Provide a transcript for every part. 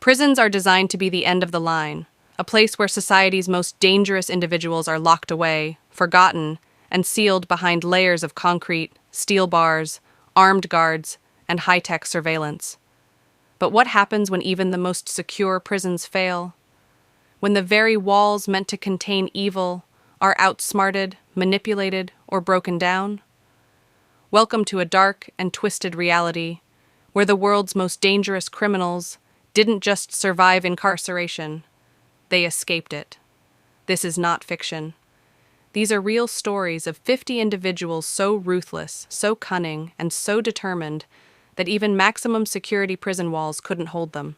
Prisons are designed to be the end of the line, a place where society's most dangerous individuals are locked away, forgotten, and sealed behind layers of concrete, steel bars, armed guards, and high-tech surveillance. But what happens when even the most secure prisons fail? When the very walls meant to contain evil are outsmarted, manipulated, or broken down? Welcome to a dark and twisted reality, where the world's most dangerous criminals didn't just survive incarceration, they escaped it. This is not fiction. These are real stories of 50 individuals so ruthless, so cunning, and so determined that even maximum security prison walls couldn't hold them.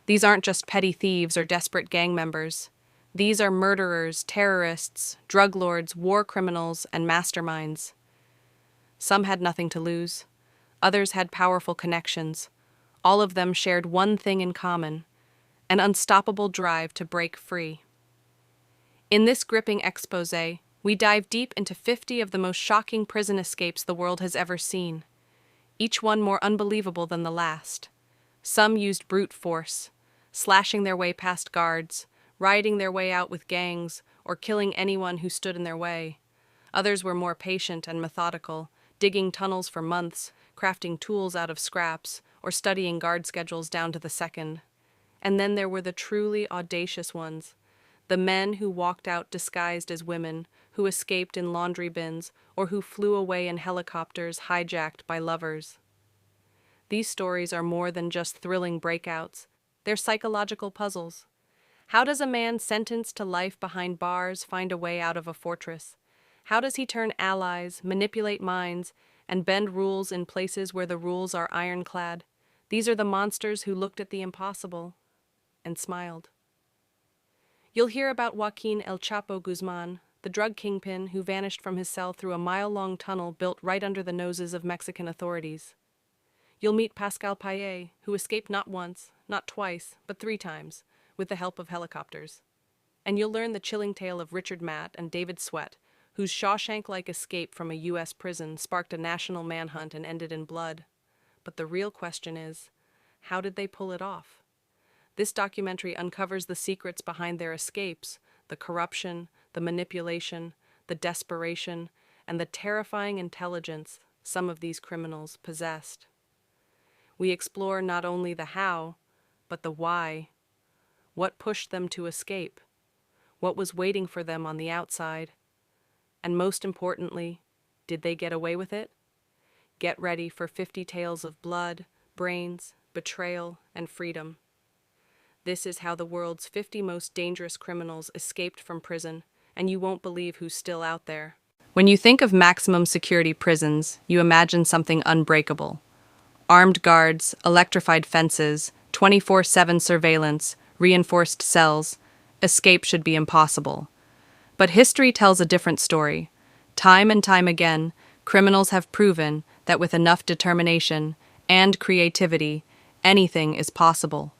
These aren't just petty thieves or desperate gang members. These are murderers, terrorists, drug lords, war criminals, and masterminds. Some had nothing to lose. Others had powerful connections. All of them shared one thing in common: an unstoppable drive to break free. In this gripping exposé, we dive deep into 50 of the most shocking prison escapes the world has ever seen, each one more unbelievable than the last. Some used brute force, slashing their way past guards, riding their way out with gangs, or killing anyone who stood in their way. Others were more patient and methodical, digging tunnels for months, crafting tools out of scraps, or studying guard schedules down to the second. And then there were the truly audacious ones, the men who walked out disguised as women, who escaped in laundry bins, or who flew away in helicopters hijacked by lovers. These stories are more than just thrilling breakouts. They're psychological puzzles. How does a man sentenced to life behind bars find a way out of a fortress? How does he turn allies, manipulate minds, and bend rules in places where the rules are ironclad? These are the monsters who looked at the impossible and smiled. You'll hear about Joaquin El Chapo Guzman, the drug kingpin who vanished from his cell through a mile-long tunnel built right under the noses of Mexican authorities. You'll meet Pascal Paillet, who escaped not once, not twice, but 3 times, with the help of helicopters. And you'll learn the chilling tale of Richard Matt and David Sweat, whose Shawshank-like escape from a U.S. prison sparked a national manhunt and ended in blood. But the real question is, how did they pull it off? This documentary uncovers the secrets behind their escapes, the corruption, the manipulation, the desperation, and the terrifying intelligence some of these criminals possessed. We explore not only the how, but the why. What pushed them to escape? What was waiting for them on the outside? And most importantly, did they get away with it? Get ready for 50 tales of blood, brains, betrayal, and freedom. This is how the world's 50 most dangerous criminals escaped from prison, and you won't believe who's still out there. When you think of maximum security prisons, you imagine something unbreakable. Armed guards, electrified fences, 24/7 surveillance, reinforced cells. Escape should be impossible. But history tells a different story. Time and time again, criminals have proven that with enough determination and creativity, anything is possible.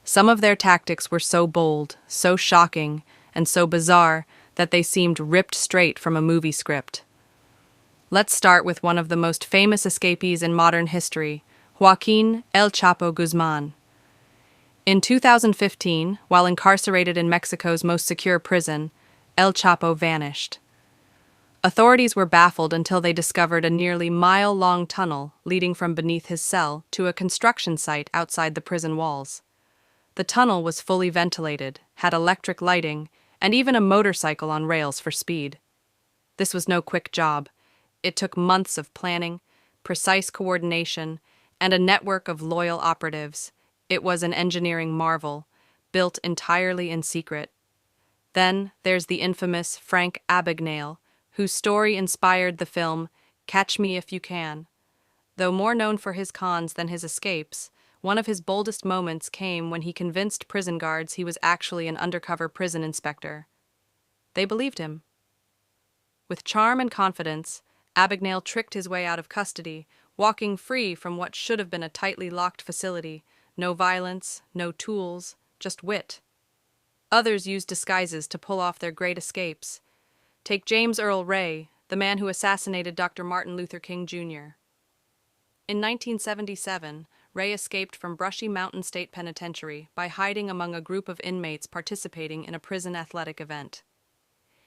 Some of their tactics were so bold, so shocking, and so bizarre that they seemed ripped straight from a movie script. Let's start with one of the most famous escapees in modern history, Joaquin El Chapo Guzman. In 2015, while incarcerated in Mexico's most secure prison, El Chapo vanished. Authorities were baffled until they discovered a nearly mile-long tunnel leading from beneath his cell to a construction site outside the prison walls. The tunnel was fully ventilated, had electric lighting, and even a motorcycle on rails for speed. This was no quick job. It took months of planning, precise coordination, and a network of loyal operatives. It was an engineering marvel, built entirely in secret. Then there's the infamous Frank Abagnale, whose story inspired the film Catch Me If You Can. Though more known for his cons than his escapes, one of his boldest moments came when he convinced prison guards he was actually an undercover prison inspector. They believed him. With charm and confidence, Abagnale tricked his way out of custody, walking free from what should have been a tightly locked facility. No violence, no tools, just wit. Others used disguises to pull off their great escapes. Take James Earl Ray, the man who assassinated Dr. Martin Luther King Jr. In 1977, Ray escaped from Brushy Mountain State Penitentiary by hiding among a group of inmates participating in a prison athletic event.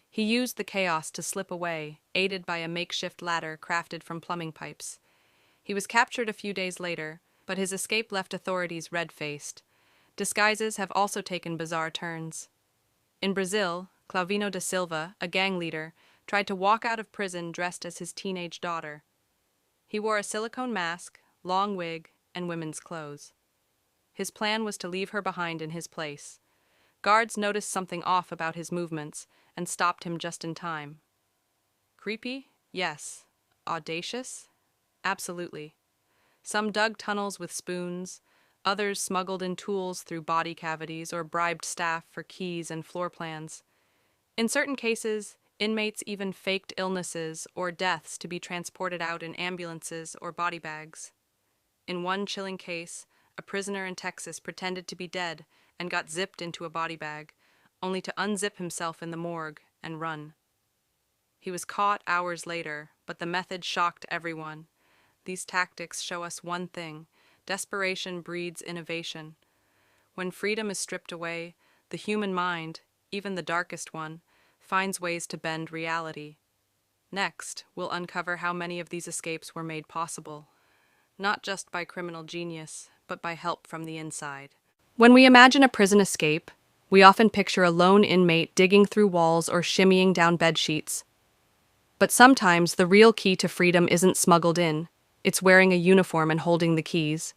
He used the chaos to slip away, aided by a makeshift ladder crafted from plumbing pipes. He was captured a few days later, but his escape left authorities red-faced. Disguises have also taken bizarre turns. In Brazil, Clauvino da Silva, a gang leader, tried to walk out of prison dressed as his teenage daughter. He wore a silicone mask, long wig, and women's clothes. His plan was to leave her behind in his place. Guards noticed something off about his movements and stopped him just in time. Creepy? Yes. Audacious? Absolutely. Some dug tunnels with spoons, others smuggled in tools through body cavities or bribed staff for keys and floor plans. In certain cases, inmates even faked illnesses or deaths to be transported out in ambulances or body bags. In one chilling case, a prisoner in Texas pretended to be dead and got zipped into a body bag, only to unzip himself in the morgue and run. He was caught hours later, but the method shocked everyone. These tactics show us one thing: desperation breeds innovation. When freedom is stripped away, the human mind, even the darkest one, finds ways to bend reality. Next, we'll uncover how many of these escapes were made possible, not just by criminal genius, but by help from the inside. When we imagine a prison escape, we often picture a lone inmate digging through walls or shimmying down bed sheets. But sometimes the real key to freedom isn't smuggled in, it's wearing a uniform and holding the keys.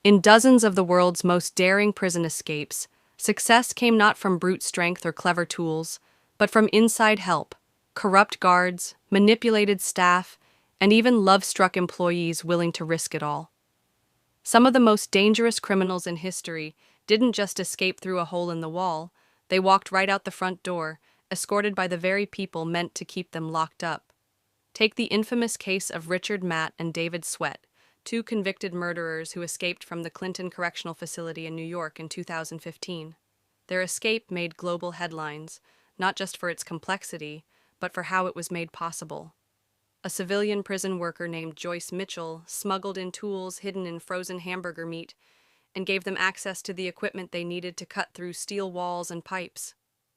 In dozens of the world's most daring prison escapes, success came not from brute strength or clever tools, but from inside help, corrupt guards, manipulated staff, and even love-struck employees willing to risk it all. Some of the most dangerous criminals in history didn't just escape through a hole in the wall, they walked right out the front door, escorted by the very people meant to keep them locked up. Take the infamous case of Richard Matt and David Sweat, two convicted murderers who escaped from the Clinton Correctional Facility in New York in 2015. Their escape made global headlines, not just for its complexity, but for how it was made possible. A civilian prison worker named Joyce Mitchell smuggled in tools hidden in frozen hamburger meat and gave them access to the equipment they needed to cut through steel walls and pipes.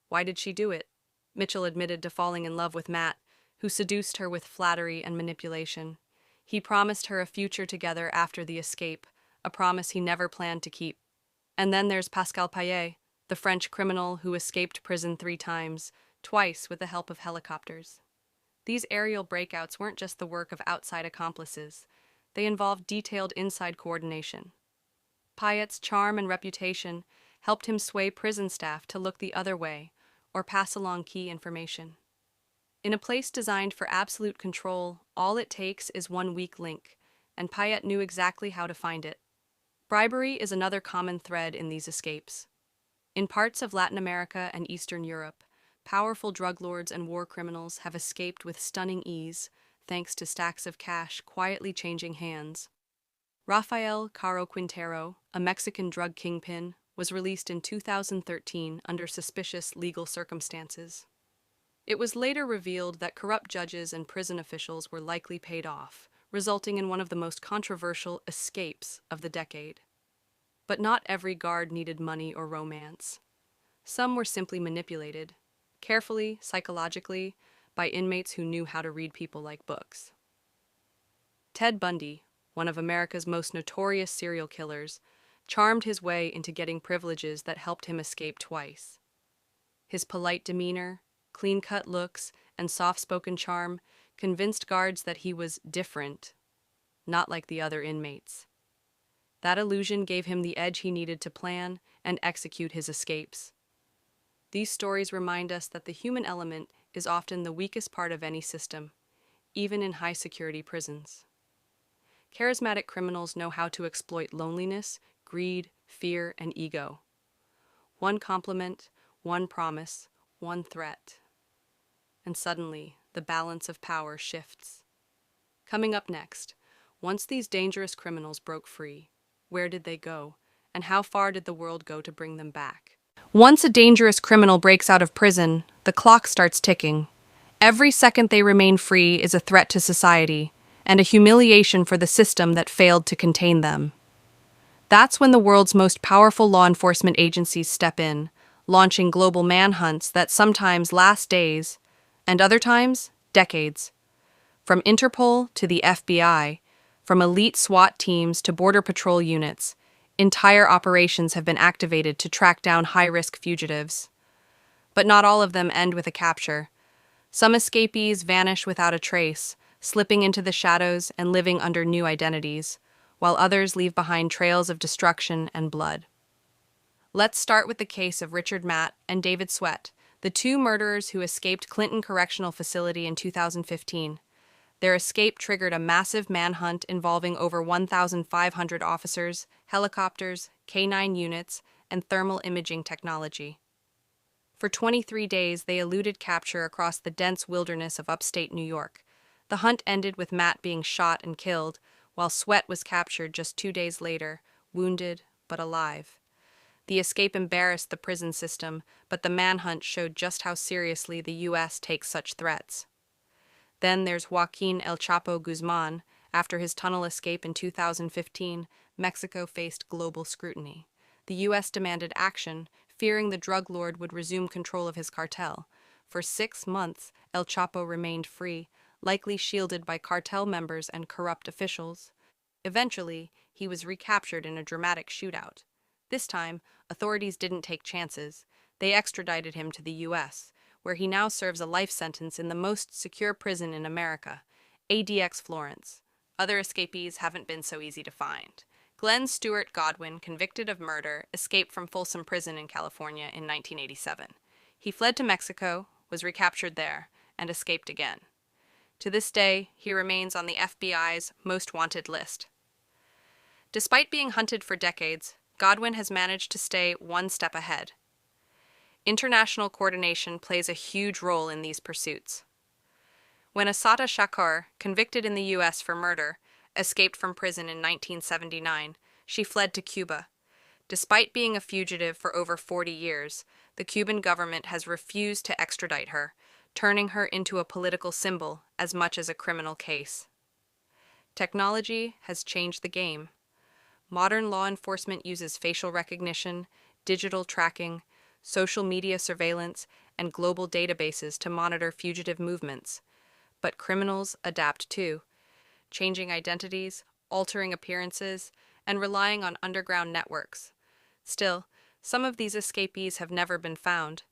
Why did she do it? Mitchell admitted to falling in love with Matt, who seduced her with flattery and manipulation. He promised her a future together after the escape, a promise he never planned to keep. And then there's Pascal Payet, the French criminal who escaped prison 3 times, twice with the help of helicopters. These aerial breakouts weren't just the work of outside accomplices. They involved detailed inside coordination. Payet's charm and reputation helped him sway prison staff to look the other way or pass along key information. In a place designed for absolute control, all it takes is one weak link, and Payet knew exactly how to find it. Bribery is another common thread in these escapes. In parts of Latin America and Eastern Europe, powerful drug lords and war criminals have escaped with stunning ease, thanks to stacks of cash quietly changing hands. Rafael Caro Quintero, a Mexican drug kingpin, was released in 2013 under suspicious legal circumstances. It was later revealed that corrupt judges and prison officials were likely paid off, resulting in one of the most controversial escapes of the decade. But not every guard needed money or romance. Some were simply manipulated, carefully, psychologically, by inmates who knew how to read people like books. Ted Bundy, one of America's most notorious serial killers, charmed his way into getting privileges that helped him escape twice. His polite demeanor, clean-cut looks, and soft-spoken charm convinced guards that he was different, not like the other inmates. That illusion gave him the edge he needed to plan and execute his escapes. These stories remind us that the human element is often the weakest part of any system, even in high-security prisons. Charismatic criminals know how to exploit loneliness, greed, fear, and ego. One compliment, one promise, one threat. And suddenly, the balance of power shifts. Coming up next, once these dangerous criminals broke free, where did they go, and how far did the world go to bring them back? Once a dangerous criminal breaks out of prison, the clock starts ticking. Every second they remain free is a threat to society, and a humiliation for the system that failed to contain them. That's when the world's most powerful law enforcement agencies step in, launching global manhunts that sometimes last days, and other times, decades. From Interpol to the FBI, from elite SWAT teams to Border Patrol units, entire operations have been activated to track down high-risk fugitives. But not all of them end with a capture. Some escapees vanish without a trace, slipping into the shadows and living under new identities, while others leave behind trails of destruction and blood. Let's start with the case of Richard Matt and David Sweat, the two murderers who escaped Clinton Correctional Facility in 2015. Their escape triggered a massive manhunt involving over 1,500 officers, helicopters, K-9 units, and thermal imaging technology. For 23 days, they eluded capture across the dense wilderness of upstate New York. The hunt ended with Matt being shot and killed, while Sweat was captured just 2 days later, wounded but alive. The escape embarrassed the prison system, but the manhunt showed just how seriously the U.S. takes such threats. Then there's Joaquin El Chapo Guzman. After his tunnel escape in 2015, Mexico faced global scrutiny. The U.S. demanded action, fearing the drug lord would resume control of his cartel. For 6 months, El Chapo remained free, likely shielded by cartel members and corrupt officials. Eventually, he was recaptured in a dramatic shootout. This time, authorities didn't take chances. They extradited him to the U.S., where he now serves a life sentence in the most secure prison in America, ADX Florence. Other escapees haven't been so easy to find. Glenn Stewart Godwin, convicted of murder, escaped from Folsom Prison in California in 1987. He fled to Mexico, was recaptured there, and escaped again. To this day, he remains on the FBI's most wanted list. Despite being hunted for decades, Godwin has managed to stay one step ahead. International coordination plays a huge role in these pursuits. When Assata Shakur, convicted in the U.S. for murder, escaped from prison in 1979, she fled to Cuba. Despite being a fugitive for over 40 years, the Cuban government has refused to extradite her, turning her into a political symbol as much as a criminal case. Technology has changed the game. Modern law enforcement uses facial recognition, digital tracking, social media surveillance, and global databases to monitor fugitive movements. But criminals adapt too, changing identities, altering appearances, and relying on underground networks. Still, some of these escapees have never been found.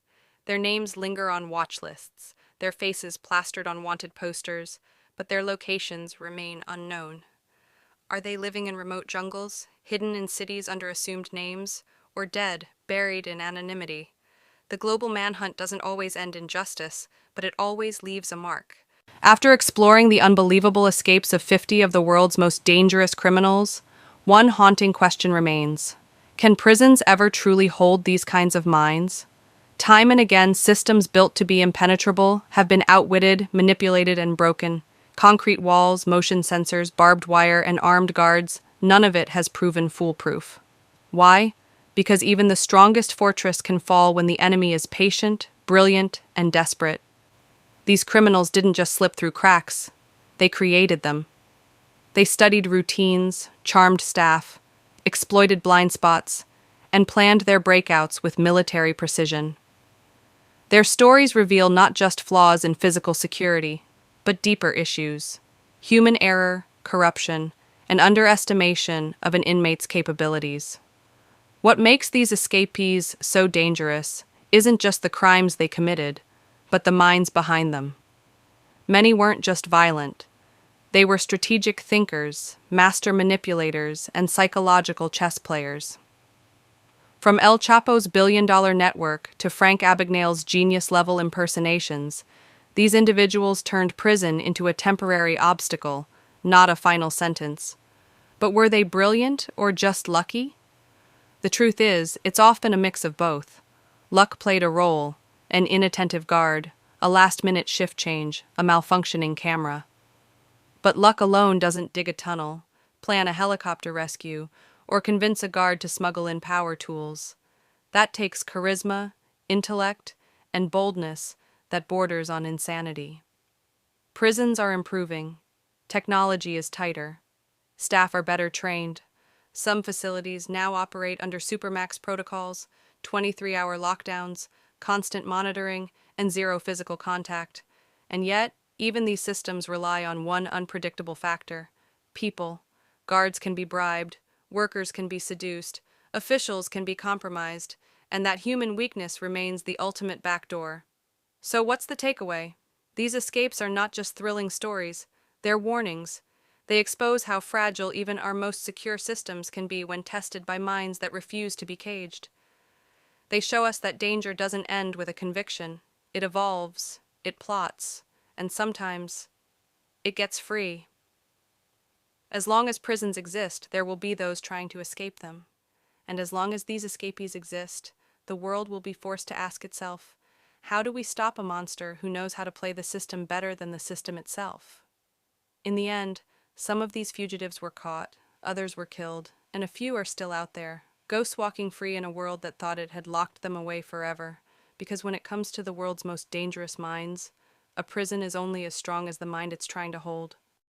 Their names linger on watch lists, their faces plastered on wanted posters, but their locations remain unknown. Are they living in remote jungles, hidden in cities under assumed names, or dead, buried in anonymity? The global manhunt doesn't always end in justice, but it always leaves a mark. After exploring the unbelievable escapes of 50 of the world's most dangerous criminals, one haunting question remains. Can prisons ever truly hold these kinds of minds? Time and again, systems built to be impenetrable have been outwitted, manipulated, and broken. Concrete walls, motion sensors, barbed wire, and armed guards, none of it has proven foolproof. Why? Because even the strongest fortress can fall when the enemy is patient, brilliant, and desperate. These criminals didn't just slip through cracks, they created them. They studied routines, charmed staff, exploited blind spots, and planned their breakouts with military precision. Their stories reveal not just flaws in physical security, but deeper issues: human error, corruption, and underestimation of an inmate's capabilities. What makes these escapees so dangerous isn't just the crimes they committed, but the minds behind them. Many weren't just violent. They were strategic thinkers, master manipulators, and psychological chess players. From El Chapo's billion-dollar network to Frank Abagnale's genius-level impersonations, these individuals turned prison into a temporary obstacle, not a final sentence. But were they brilliant or just lucky? The truth is, it's often a mix of both. Luck played a role: an inattentive guard, a last-minute shift change, a malfunctioning camera. But luck alone doesn't dig a tunnel, plan a helicopter rescue, or convince a guard to smuggle in power tools. That takes charisma, intellect, and boldness that borders on insanity. Prisons are improving. Technology is tighter. Staff are better trained. Some facilities now operate under supermax protocols, 23-hour lockdowns, constant monitoring, and zero physical contact. And yet, even these systems rely on one unpredictable factor: people. Guards can be bribed, workers can be seduced, officials can be compromised, and that human weakness remains the ultimate backdoor. So, what's the takeaway? These escapes are not just thrilling stories, they're warnings. They expose how fragile even our most secure systems can be when tested by minds that refuse to be caged. They show us that danger doesn't end with a conviction. It evolves, it plots, and sometimes it gets free. As long as prisons exist, there will be those trying to escape them. And as long as these escapees exist, the world will be forced to ask itself, how do we stop a monster who knows how to play the system better than the system itself? In the end, some of these fugitives were caught, others were killed, and a few are still out there, ghosts walking free in a world that thought it had locked them away forever. Because when it comes to the world's most dangerous minds, a prison is only as strong as the mind it's trying to hold.